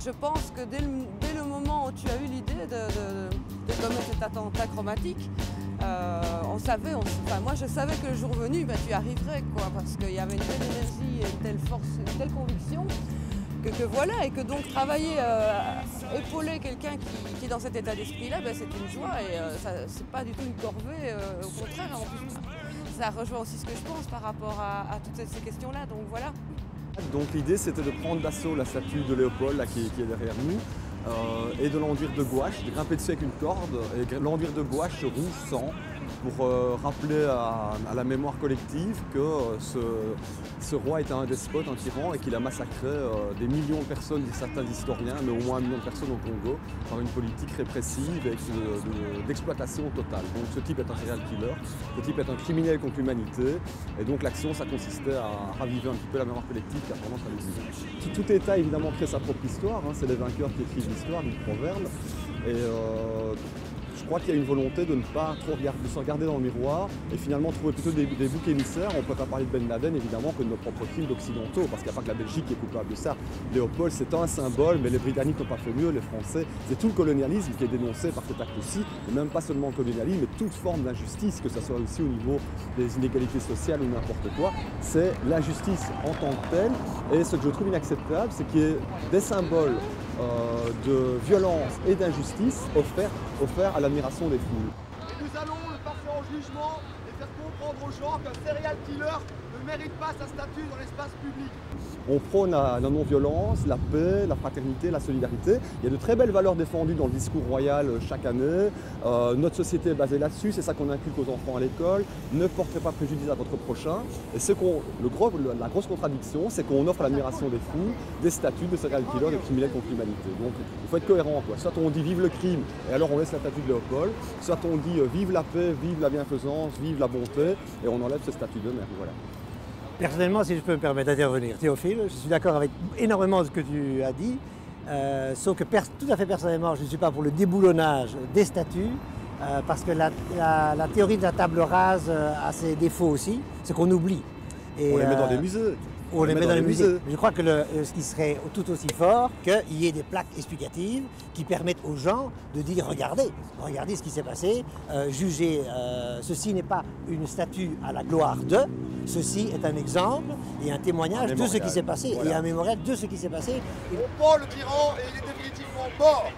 je pense que dès le moment où tu as eu l'idée de commettre cet attentat chromatique, on savait, enfin, moi je savais que le jour venu, ben, tu y arriverais, quoi, parce qu'il y avait une telle énergie, une telle force, une telle conviction, que voilà, et que donc travailler, épauler quelqu'un qui est dans cet état d'esprit-là, ben, c'est une joie, et c'est pas du tout une corvée, au contraire, en plus, ça rejoint aussi ce que je pense par rapport à toutes ces questions-là, donc voilà. Donc l'idée c'était de prendre d'assaut la statue de Léopold là, qui est derrière nous et de l'enduire de gouache, de grimper dessus avec une corde et l'enduire de gouache rouge sang pour rappeler à la mémoire collective que ce roi était un despote, un tyran et qu'il a massacré des millions de personnes, disent certains historiens, mais au moins 1 million de personnes au Congo par une politique répressive et d'exploitation totale. Donc ce type est un serial killer, ce type est un criminel contre l'humanité et donc l'action ça consistait à raviver un petit peu la mémoire collective qui a tendance à l'oublier. Tout État évidemment crée sa propre histoire, hein, c'est les vainqueurs qui écrivent l'histoire, du proverbe. Et je crois qu'il y a une volonté de ne pas trop se regarder dans le miroir et finalement trouver plutôt des boucs émissaires. On ne peut pas parler de Ben Laden évidemment que de nos propres crimes d'occidentaux, parce qu'il n'y a pas que la Belgique qui est coupable de ça. Léopold c'est un symbole, mais les Britanniques n'ont pas fait mieux, les Français. C'est tout le colonialisme qui est dénoncé par cet acte-ci, et même pas seulement le colonialisme, mais toute forme d'injustice, que ce soit aussi au niveau des inégalités sociales ou n'importe quoi. C'est l'injustice en tant que telle, et ce que je trouve inacceptable, c'est qu'il y ait des symboles de violence et d'injustice offerts à l'admiration des foules. Et nous allons le passer en jugement et faire comprendre aux gens qu'un serial killer ne mérite pas sa statue dans l'espace public. On prône la non-violence, la paix, la fraternité, la solidarité. Il y a de très belles valeurs défendues dans le discours royal chaque année. Notre société est basée là-dessus, c'est ça qu'on inculque aux enfants à l'école. Ne portez pas préjudice à votre prochain. Et la grosse contradiction, c'est qu'on offre à l'admiration des fous des statues de serial killers, de criminels contre l'humanité. Donc il faut être cohérent, quoi. Soit on dit vive le crime, et alors on laisse la statue de Léopold. Soit on dit vive la paix, vive la bienfaisance, vive la bonté, et on enlève ce statut de merde. Voilà. Personnellement, si je peux me permettre d'intervenir, Théophile, je suis d'accord avec énormément de ce que tu as dit, sauf que tout à fait personnellement, je ne suis pas pour le déboulonnage des statues, parce que la théorie de la table rase a ses défauts aussi, c'est qu'on oublie. Et, on les met dans des musées. On les met dans les musées. Je crois que ce qui serait tout aussi fort, qu'il y ait des plaques explicatives qui permettent aux gens de dire regardez ce qui s'est passé, jugez, ceci n'est pas une statue à la gloire de, ceci est un exemple et un témoignage de ce qui s'est passé, voilà. Et un mémorial de ce qui s'est passé. On prend le tyran et il est définitivement mort.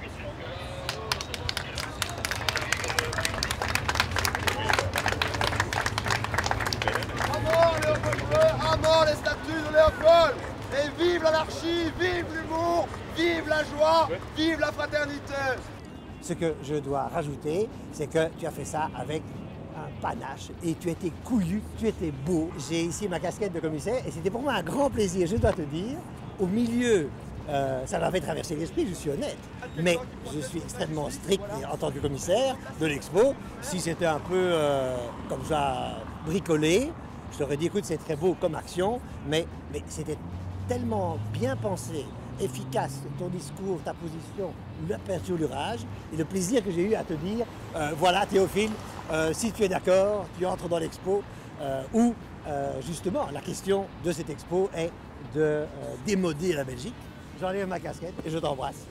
À mort les statues de Léopold! Et vive l'anarchie, vive l'humour, vive la joie, vive la fraternité! Ce que je dois rajouter, c'est que tu as fait ça avec un panache et tu étais couillu, tu étais beau. J'ai ici ma casquette de commissaire et c'était pour moi un grand plaisir, je dois te dire, au milieu. Ça m'avait traversé l'esprit, je suis honnête, mais je suis extrêmement strict en tant que commissaire de l'expo. Si c'était un peu comme ça bricolé, je t'aurais dit écoute c'est très beau comme action, mais c'était tellement bien pensé, efficace, ton discours, ta position, la peinturlurage et le plaisir que j'ai eu à te dire voilà Théophile, si tu es d'accord, tu entres dans l'expo où justement la question de cette expo est de démoder la Belgique. J'enlève ma casquette et je t'embrasse.